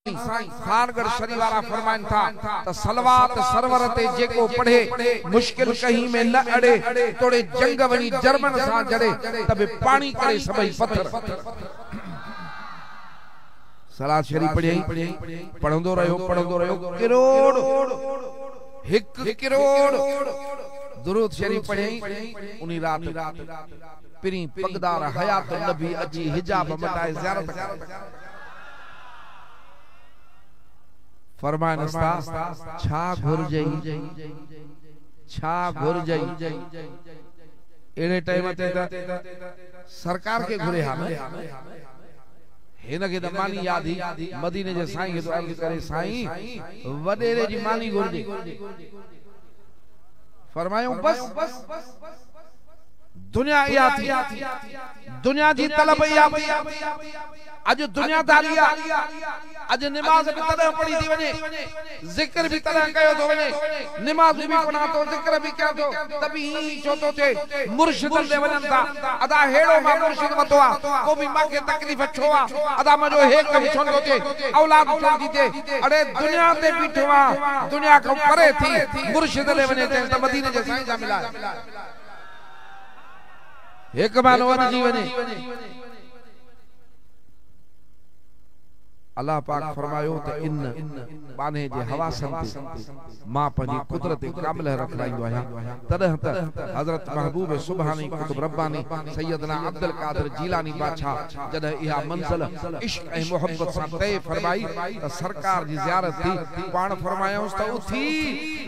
खानगढ़ शरीफ वाला फरमान था त सलवात सरवर ते जेको पढ़े मुश्किल कहीं में न अड़े तोड़े जंग वनी जर्मन सा जड़े तबे पानी करे सबई पत्थर सलात शरीफ पढ़ंदो रहो करोड़ हिक करोड़ दुरूद शरीफ पढ़े उनी रात पिरी पगदार हयात नबी अची हिजाब मटाए ज़ियारत फरमान छा घुरजई एड़े टाइम ते सरकार के घुरे हा हिन के त मानी याद ही मदीने जे साईं के तो अर्ज करे साईं वडेरे जी मानी घुरजे फरमायो बस दुनिया या थी दुनिया जी तलब या आज दुनियादारी आज नमाज भी तरह पढ़ी थी वने जिक्र भी तरह कयो तो वने नमाज भी पढ़ा तो जिक्र भी क्या तो तभी छो तो थे मुर्शिद दे वनन था अदा हेड़ो मा मुर्शिद वतो आ को भी मा के तकलीफ छो आ अदा मा जो हे कम छोंदो थे औलाद छोंदी थे अरे दुनिया ते बीठो आ दुनिया को परे थी मुर्शिद ले वने ते मदीने जे साईं जा मिला एक बार वन जीवने अल्लाह पाक फरमायो त इन बाने जे हवासन मां पंजी कुदरत कामिल रखलाइंदो आहियां तदह त हजरत महबूब सुभानी कुतुब रब्बानी सैयदना अब्दुल कादिर जीलानी बादशाह जदह इहा मंजिल इश्क ए मोहब्बत सां तय फरमाई त सरकार जी ज़ियारत थी पाण फरमायोस त उथी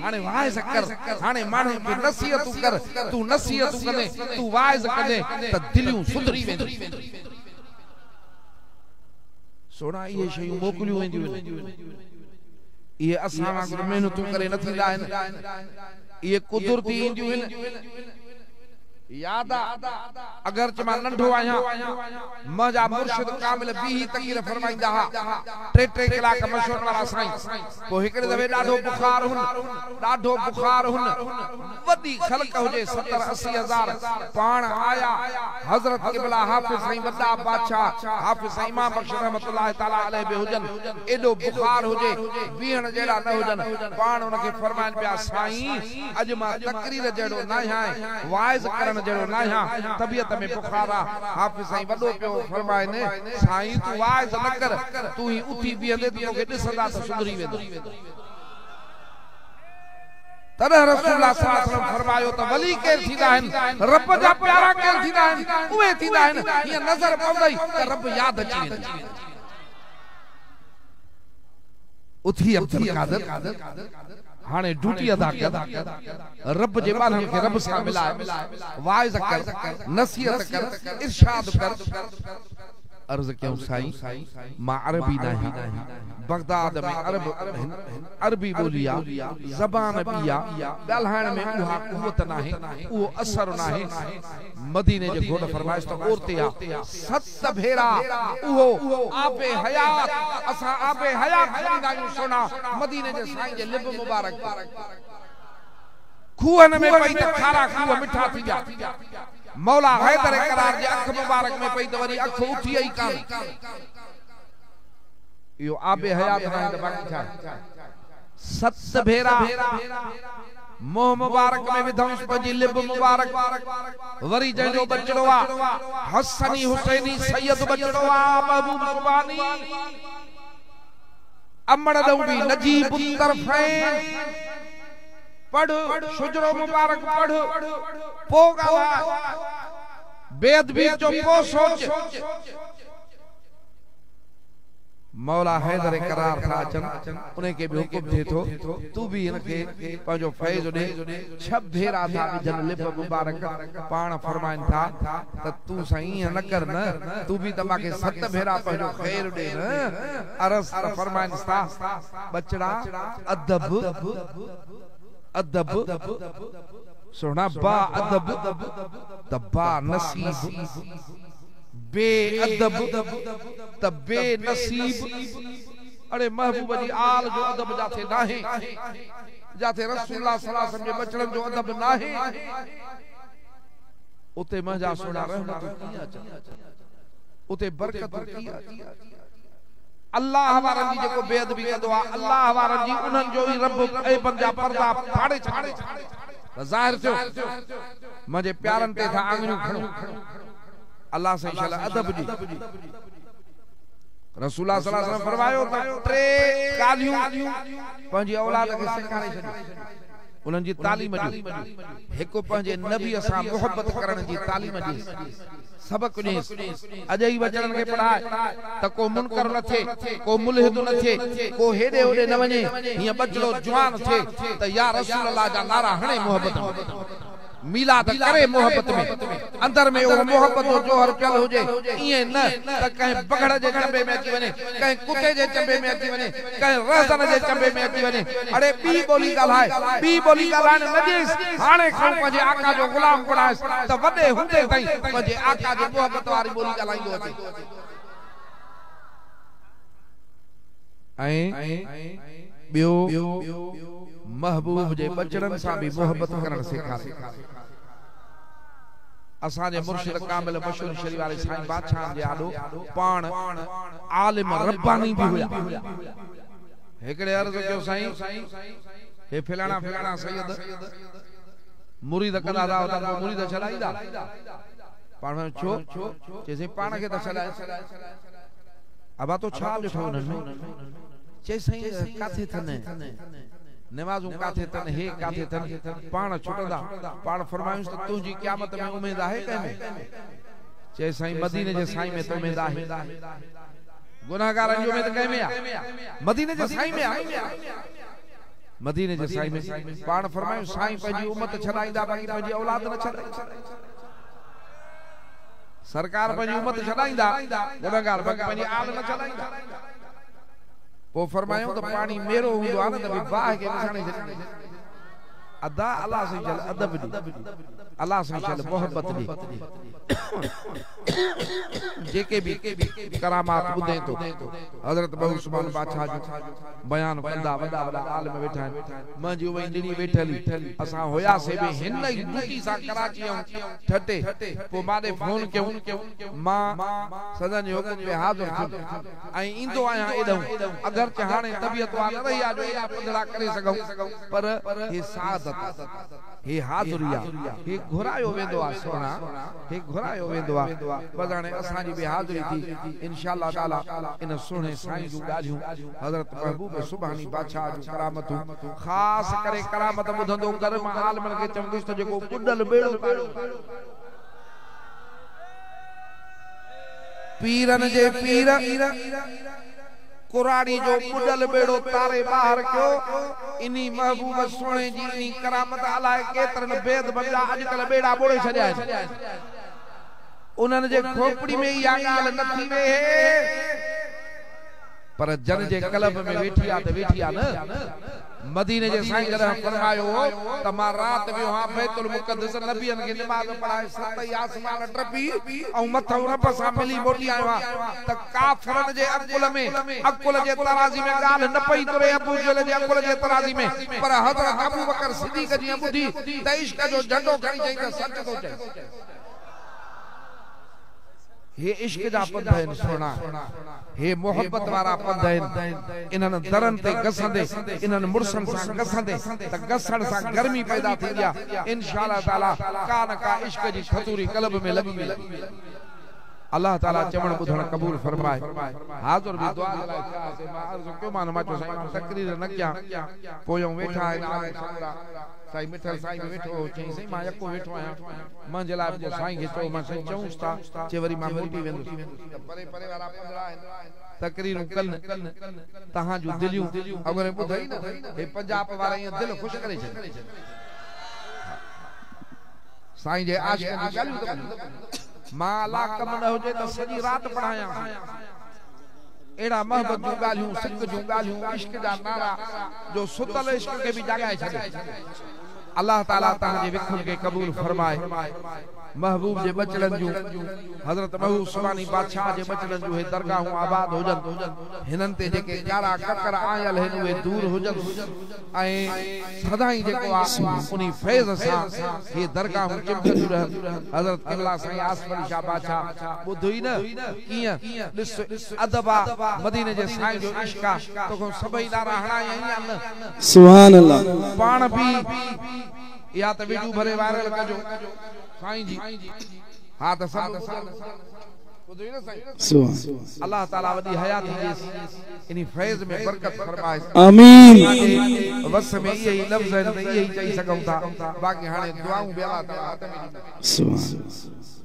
हाने वाइज कर हाने माने के नसीहत कर तू नसीहत करे तू वाइज करे त दिलियूं सुधरी वेंदी सोना ये शयूं मोकलियूं वेंदियूं ये असां वांगुरु महिनतूं करे न थींदा आहिनि ये कुदरती ईंदियूं आहिनि याद अगर चमा नंढो आहियां मजा मुर्शिद कामिल भी तकीर फरमाइंदा हा टे कलाक मशहूर वाला साईं को हिकड़े दफे ॾाढो बुखार हुन वडी खलक हुजे 70-80 हजार पाण आया हजरत क़िबला हाफिज साईं वड्डा बादशाह हाफिज साईं इमाम बख्श रहमतुल्लाह तआला अलैहि बे हुजन एडो बुखार हुजे बीहण जेड़ा न हुजन पाण उनके फरमान पिया साईं अज मां तकरीर जेड़ो न आहियां वाइज करन जेड़ो ना तबियत में बुखार हाफिज साईं वडो पियो फरमाए ने साईं तू वाइज न कर तू ही उठी बीहंदे तो के दिसंदा तो सुधरी वेंदो तदह रसूलुल्लाह सल्लल्लाहु अलैहि वसल्लम फरमायो त वली केर थींदा आहिनि रब जा प्यारा केर थींदा आहिनि उहे थींदा आहिनि ये नजर पवंदई त रब याद अची वेंदो उठी अब्दुल कादिर हाने ड्यूटी अदा कर रब जे बारन के रब सां मिलाए वाइज कर नसीहत कर इरशाद कर अर्ज क्यों साईं मां अरबी नहीं बगदाद में अरबी बोलिया जबान बिया ॻाल्हाइण में उहा कुवत नाहे वो असर नाहे मदीने जे घोड़ फरमाइश तो ओरते आ 7 भेरा उहो आबे हयात असा आबे हयात खरीदा आहियूं सोना मदीने जे साईं जे लिब मुबारक खूहन में पई त खारा खूह मिठा थी विया मौला हैदर करार जे अख मुबारक में पई त वरी अख उठी आई कान यो आबे हयात न त बाकी छा 7 भेरा मोह मुबारक में विधंस पंजी लिब मुबारक वरी जंहिंजो बचड़ो आ हसनी हुसैनी सैयद बचड़ो आ महबूब सुभानी अमड़ दौड़ी नजीब तरफैन पढ़ शुजरो मुबारक पढ़ पोगा बेद भी जो पो सोच मौला हैदर करार था अचन उन्हें के भी हुकुम थे तो तू भी इनके पंजो फैज दे 6 भेरा था जन लिब मुबारक पाण फरमाइन था त तू सही न कर न तू भी तमा के 7 भेरा पंजो खैर दे न अरस फरमाइन था बचड़ा अदब सोना बा अदब तबा नसीब बे अदब तबे नसीब अरे महबूब जी आल जो अदब जाते नाहे जाते रसूलुल्लाह सल्लल्लाहु अलैहि वसल्लम जे बचड़न जो अदब नाहे उते मजा सोना रहमत किया उते बरकत किया अल्लाह वारनि जी जेको बेअदबी कंदो आहे अल्लाह वारनि जी उन्हनि जो ई रब ऐबन जा पर्दा फाड़े छॾे ज़ाहिर थियो मुंहिंजे प्यारनि ते था आङिरियूं खणो अल्लाह से इंशाअल्लाह अदब जी रसूलुल्लाह सल्लल्लाहु अलैहि वसल्लम फरमायो त टे ॻाल्हियूं पंहिंजी औलाद खे सेखारे छॾियो उन्हनि जी तालीम ॾियो हिकु पंहिंजे नबी सां मोहबत करण जी तालीम ॾियो सबक ॾियसि अॼु ई बचड़नि खे पढ़ाए त को मुनकर न थिए को मुल्हिद न थिए को हेॾे होॾे न वञे हीअं बचड़ो जवान थिए त या रसूल अल्लाह जा नारा हणे मोहबत मिलाद करे मोहब्बत में अंदर में वो मोहब्बत जो जोहर पियल हुजे इए न त कहीं बगड़ जे चंबे में अची वने कहीं कुत्ते जे चंबे में अची वने कहीं रहसन जे चंबे में अची वने अरे बी बोली ॻाल्हाए बी बोली ॻाल्हाइण न ॾेस हाणे खण पंहिंजे आका जो गुलाम बणाइस त वॾे हूंदे ताईं पंहिंजे आका जी मोहब्बत वारी बोली ॻाल्हाईंदो अचे ऐं ॿियो महबूब जे बचड़नि सां भी मोहब्बत करण सेखारे असांजे मुर्शिद कामिल मशहूर शरीफ वाले साईं बादशाह जे आॾो पाण आलिम रब्बानी भी हुया हिकड़े अर्ज़ कयो साईं हे फलाणा फलाणा सैयद मुरीद कंदा था त मुरीद छॾाईंदा पाण छो चइसे पाण खे त छॾाए अबा तो छा ॾिठो उन्हनि चई साईं काथे थने नमाज़ूं काथे तन हे काथे तन पाण छुटंदा पाण फरमायूं त तुंहिंजी क़यामत में उम्मीद आहे कंहिंमें चए साईं मदीने जे साईं में त उम्मीद आहे गुनाहगारनि जी उम्मीद कंहिंमें आहे मदीने जे साईं में आहे मदीने जे साईं में पाण फरमायूं साईं पंहिंजी उम्मत छॾाईंदा बाक़ी पंहिंजी औलाद न छॾाईंदा सरकार पंहिंजी उम्मत छॾाईंदा गुनाहगार बाक़ी पंहिंजी आल न छॾाईंदा वो फरमायो तो पानी मेरो हुंदो आहे न त बाह के निशाने छॾी अदा अल्लाह से चल अदब दी अल्लाह से चल मोहब्बत दी जेके भी करामात ॿुधे तो हजरत बहु सुभान बादशाह जो बयान कंदा वॾा वॾा आलिम वेठा आहिनि मुंहिंजी उहे ॾिनी वेठली असां हुयासीं बि हिन ई ड्यूटी सां कराची ठटे पोइ माॾे फोन कयूं मां सदन जे हुकुम में हाज़िर थियुमि ऐं ईंदो आहियां एॾो अगरचे हाणे तबियत वार न रही आहे जो एॾा पंधड़ा करे सघूं पर हे सादत हे हाज़िरिया हे घुरायो वेंदो आहे सोना हे घुरायो वेंदो आहे बस हाणे असांजी बि हाज़िरी थी इंशाअल्लाह ताला इन सुहिणे साईं जूं ॻाल्हियूं हज़रत महबूब सुभानी बादशाह जूं करामतूं ख़ासि करे करामत ॿुधंदो कर मां आलिमनि खे चवंदुसि त जेको ॿुॾल बेड़ो पीरनि जे पीर कुराड़ी जो ॿुॾल बेड़ो तारे ॿाहिरि कयो इनी महबूब सोणे जी इनी करामत अलाए केतिरनि बेद बंदा अॼुकल्ह बेड़ा ॿोड़े छॾिया आहिनि उन्हनि जे खोपड़ी में इहा ॻाल्हि न थी वेहे पर जन जे कल्ब में वेठी आहे त वेठी आहे न मदीने जे साईं जॾहिं फरमायो त मां राति वियो हां बैतुल मुक़द्दस नबियनि खे नमाज़ पढ़ाए सत आसमान टपी ऐं मथां रब सां मिली मोटी आयो आहियां त काफ़िरनि जे अकुल जे तराज़ी में ॻाल्हि न पई तुरे अबू जहल जे अकुल जे तराज़ी में पर हज़रत अबू बकर सिद्दीक़ जी ॿुधी त इश्क जो झंडो खणी चई त सच थो चए हे इश्क जा पंध आहिनि सोना हे मोहब्बत वारा पंध आहिनि इन्हनि दरनि ते घसंदे इन्हनि मुड़सनि सां घसंदे त घसण सां गर्मी पैदा थींदी आहे इंशाअल्लाह ताला का न का इश्क जी खतूरी कल्ब में लॻी वेंदी अल्लाह ताला चवण ॿुधण क़बूल फरमाए हाज़िर भी दुआ लाइ थियासीं मां अर्ज़ कयो मां मां चयो साईं तकरीर न कयां पोयों वेठा आहिनि आले छोकरा साईं मिठल साईं भी वेठो चई साईं मां यको वेठो आहियां मुंहिंजे लाइ पोइ साईं खे चयो मां साईं चऊंसि था चए वरी मां मोटी वेंदुसि परे परे वारा पंद्रहं आहिनि तकरीरूं कनि तव्हां जूं दिलियूं अगरि ॿुधई न हे पंजाब वारा ईअं दिलि ख़ुशि करे छॾे साईं जे आशिक़नि जी ॻाल्हियूं मां अल्लाह कम न हुजे त सॼी राति पढ़ायां एड़ा मोहब्बत जूं ॻाल्हियूं सिक जूं ॻाल्हियूं इश्क जा नारा जो सुतल इश्क खे बि जाॻाए छॾे अल्लाह ताला तव्हांजे विखुनि खे क़बूल फरमाए महबूब जे बचड़न जो हजरत महबूब सुबानी बादशाह जे बचड़न जो हे दरगाहूं आबाद होजन हिनन ते जेके कारा ककर आयल हिन वे दूर होजन ऐं सदाई जेको आ उनी फैज़ सां हे दरगाहूं चिमकंदियूं रहन हजरत किबला साईं आसिफ अली शाह बादशाह बुधई न कीअं ॾिस अदबा मदीने जे साईं जो इश्क आ तोखो सभई दारा हणाया आहिनि न सुभान अल्लाह पाण भी या त वीडियो भरे वायरल कजो साईं जी हां त सब बुधई न साईं सुभान अल्लाह ताला वडी हयात ॾिए इनी फैज़ में बरकत फरमाए आमीन वस में यही लफ्ज़ आहिनि त यही चई सघूं था बाक़ी हाणे दुआऊं ॿिया था सुभान